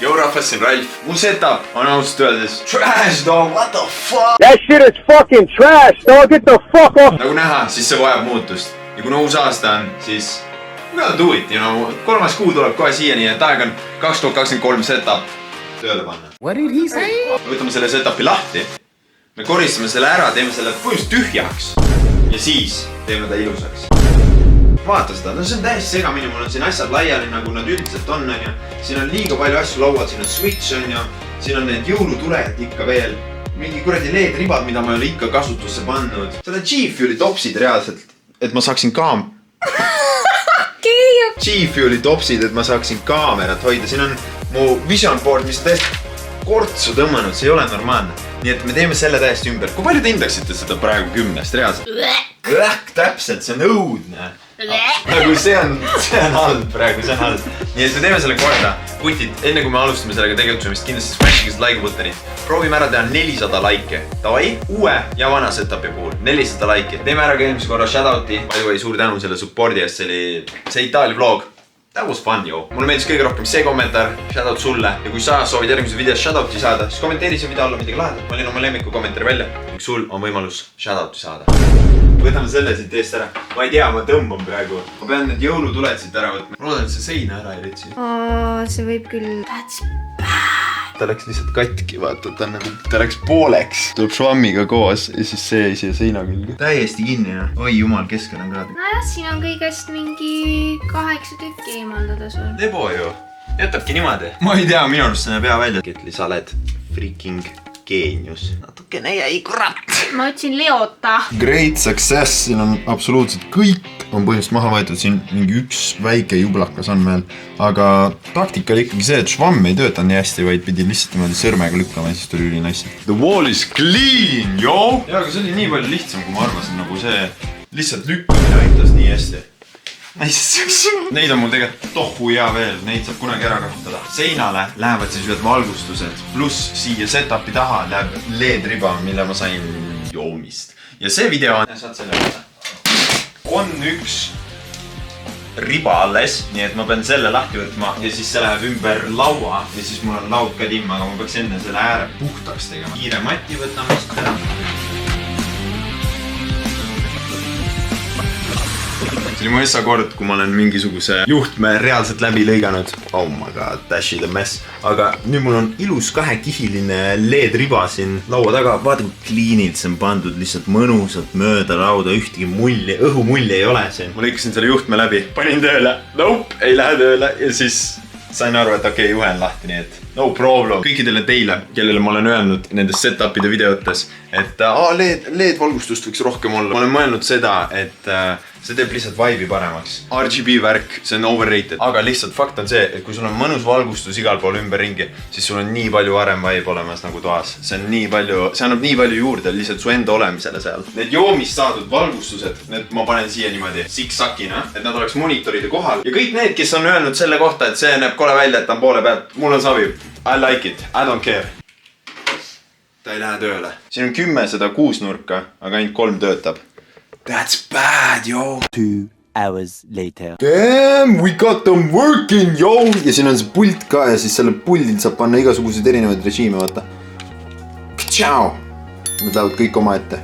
Yo rahvas, siin Ralf. Mu setup on ausalt öeldes trash, dog, what the fuck? That shit is fucking trash, dog, get the fuck off! Nagu näha, siis see vajab muutust. Ja kuna uus aasta on, siis we gotta do it, you know. 3. kuu tuleb kohe siia, nii et aeg on 2023 setup tööle panna. What did he say? Võtame selle setupi lahti. Me koristame selle ära, teeme selle põhjust tühjaks. Ja siis teeme ta ilusaks. Vaata seda, no see on täiesti segamini, mul on siin asjad laiali, nagu nad üldiselt on, ja siin on liiga palju asju laual, siin on Switch on ja siin on need jõulutuled ikka veel. Mingi kuradi LED-ribad, mida ma ei ole ikka kasutusse pannud. Seda G-Fueli topsid reaalselt, et ma saaksin G-Fueli topsid, et ma saaksin kaamerat hoida. Siin on mu vision board, mis on täiesti kortsu tõmmanud, see ei ole normaalne. Nii et me teeme selle täiesti ümber. Kui palju te hindaksite seda praegu 10-st reaalselt? Täpselt, see on õudne. Nagu see on halb praegu, see on halb. Nii et me teeme selle korda. Kutid, enne kui me alustame sellega tegutsemist, kindlasti smashige seda like button'i. Proovime ära teha 400 like. Davai, uue ja vana setupi puhul. 400 like. Teeme ära ka eelmise korra shoutouti. By the way, suur tänu selle supporti eest. See Itaalia vlog. That was fun, jo. Mulle meeldis kõige rohkem see kommentaar. Shoutout sulle. Ja kui sa soovid järgmises videos shoutouti saada, siis kommenteeri see video alla midagi lahedat. Ma olin oma lemmiku kommentaari välja. Ning sul on võimalus shoutouti saada. Võtame selle siit eest ära. Ma ei tea, ma tõmban praegu. Ma pean need jõulutuled siit ära võtma. Ma loodan, et see seina ära ei ritsi. See võib küll... That's bad. Ta läks lihtsalt katki, vaata, ta läks pooleks. Tuleb švammiga koos ja siis see siia seina külge. Täiesti kinni, ja. Oi jumal, keskel on kraadi. Nojah, siin on kõigest mingi 8 tükki eemaldada sul. Debo ju. Jätabki niimoodi. Ma ei tea, minu arust see näeb hea välja. Ketli, sa oled freaking geenius. Natukene jäi kurat. Ma ütlesin Leota. Great success, siin on absoluutselt kõik on põhimõtteliselt maha võetud, siin mingi üks väike jublakas on veel, aga taktika oli ikkagi see, et švamm ei tööta nii hästi, vaid pidi lihtsalt niimoodi sõrmega lükkama ja siis tuli üli nice. The wall is clean, yo! Ja, aga see oli nii palju lihtsam, kui ma arvasin, nagu see lihtsalt lükkamine aitas nii hästi. Nice. Neid on mul tegelikult tohu hea veel, neid saab kunagi ära kasutada. Seinale lähevad siis ühed valgustused, pluss siia setupi taha läheb LED-riba, mille ma sain joomist. Ja see video on... Saad selle võtta. On üks riba alles, nii et ma pean selle lahti võtma ja siis see läheb ümber laua ja siis mul on laud ka timm, aga ma peaks enne selle ääre puhtaks tegema. Kiire mati võtame seda ära. See oli mu essa kord, kui ma olen mingisuguse juhtme reaalselt läbi lõiganud. Oh my god, dash the mess. Aga nüüd mul on ilus kahekihiline LED-riba siin laua taga. Vaata kui kliinilt see on pandud lihtsalt mõnusalt mööda lauda, ühtegi mulli, õhumulli ei ole siin. Ma lõikasin selle juhtme läbi, panin tööle. Nope, ei lähe tööle ja siis sain aru, et okei, juhe on lahti, nii et no problem. Kõikidele teile, kellele ma olen öelnud nendes setupide videotes, et LED-valgustust võiks rohkem olla. Ma olen mõelnud seda, et see teeb lihtsalt vibe'i paremaks. RGB värk, see on overrated. Aga lihtsalt fakt on see, et kui sul on mõnus valgustus igal pool ümber ringi, siis sul on nii palju varem vibe olemas nagu toas. See annab nii palju juurde lihtsalt su enda olemisele seal. Need joomist saadud valgustused, need ma panen siia niimoodi siksakina, et nad oleks monitoride kohal. Ja kõik need, kes on öelnud selle kohta, et see näeb kole välja, et ta on poole pealt, mul on sobib. I like it, I don't care. Ta ei lähe tööle. Siin on 10 seda 6 nurka, aga ainult 3 töötab. That's bad, yo. 2 hours later. Damn, we got them working, yo. Ja siin on see pult ka ja siis selle puldil saab panna igasuguseid erinevaid režiime, vaata. Tšau. Nad lähevad kõik oma ette.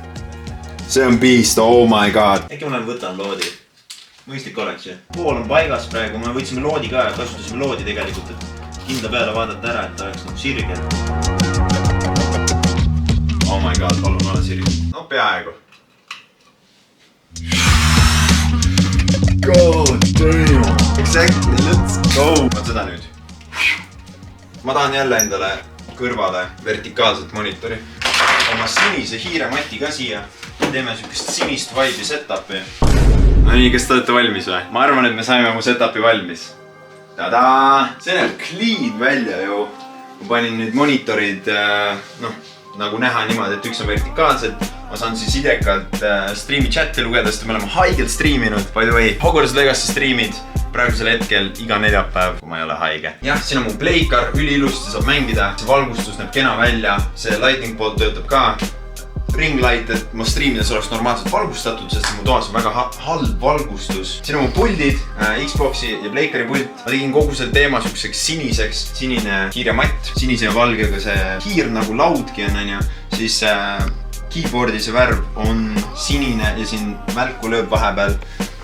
See on beast, oh my god. Äkki ma võtan loodi. Mõistlik oleks ju. Pool on paigas praegu, me võtsime loodi ka ja kasutasime loodi tegelikult, et kindla peale vaadata ära, et ta oleks nagu sirgel. Oh my god, palun ole sirgel. No peaaegu. God damn. Exactly, let's go. Vaat seda nüüd. Ma tahan jälle endale kõrvale vertikaalset monitori. Oma sinise hiiremati ka siia. Teeme sükest sinist vibe'i setupi. No nii, kas te olete valmis või? Ma arvan, et me saime mu setupi valmis. Tadaa! See näeb clean välja ju. Ma panin nüüd monitorid, nagu näha niimoodi, et üks on vertikaalselt. Ma saan siis idekalt streami chati lugeda, sest me oleme haigelt streaminud. By the way, Hogwarts Legacy streamid praegusel hetkel iga neljapäev, kui ma ei ole haige. Jah, siin on mu pleikar, üliilusti saab mängida. See valgustus näeb kena välja, see lightning bolt töötab ka. ringlight, et ma striimides oleks normaalselt valgustatud, sest mu toas on väga halb valgustus. siin on mu puldid, Xboxi ja Playcari pult. Ma tegin kogu selle teema siukseks siniseks, sinine kiirematt, sinise ja valgega see kiir nagu laudki on, siis keyboardi see värv on sinine ja siin välku lööb vahepeal.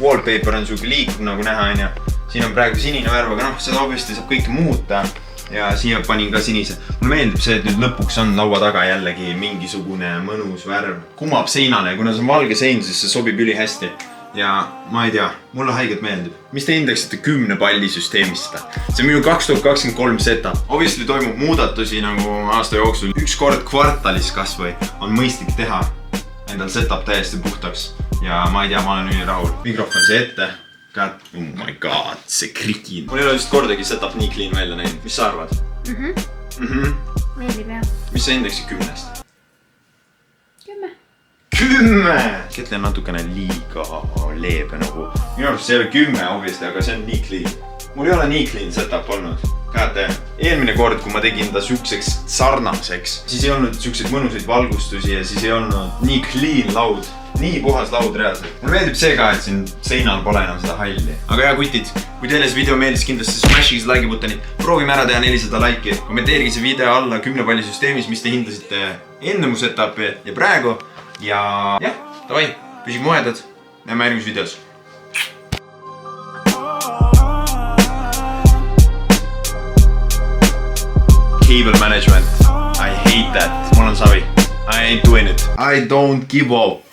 Wallpaper on siuke liikuv nagu näha, siin on praegu sinine värv, aga seda obviously saab kõike muuta. Ja siia panin ka sinise. Mulle meeldib see, et nüüd lõpuks on laua taga jällegi mingisugune mõnus värv. Kumab seinale ja kuna see on valge sein, siis see sobib üli hästi. Ja ma ei tea, mulle haiget meeldib. Mis te hindaksite 10 palli süsteemist seda? See on minu 2023 setup. Obviously toimub muudatusi nagu aasta jooksul. Üks kord kvartalis kas või on mõistlik teha endal setup täiesti puhtaks. Ja ma ei tea, ma olen üli rahul. Mikrofon see ette. God, oh my god, see krikin. Mul ei ole vist kordagi setup nii clean välja näinud. Mis sa arvad? Meeldib jah. Mis sa hindaksid 10-st? 10. 10! Ketli on natukene liiga leebe nagu. Minu arust see ei ole 10 obviously, aga see on nii clean. Mul ei ole nii clean setup olnud. Käete, eelmine kord, kui ma tegin ta siukseks sarnaseks, siis ei olnud siukseid mõnusaid valgustusi ja siis ei olnud nii clean laud. Nii puhas laud reaalselt. Mulle meeldib see ka, et siin seinal pole enam seda halli. Aga hea kutid, kui teile see video meeldis, kindlasti smashige see like butonit. Proovime ära teha 400 like'i. Kommenteerige see video alla 10 palli süsteemis, mis te hindasite enne mu setupi ja praegu. Ja jah, davai, püsige muedad. Näeme järgmises videos. Cable management. I hate that. Mul on savi. I ain't doing it. I don't give a fuck.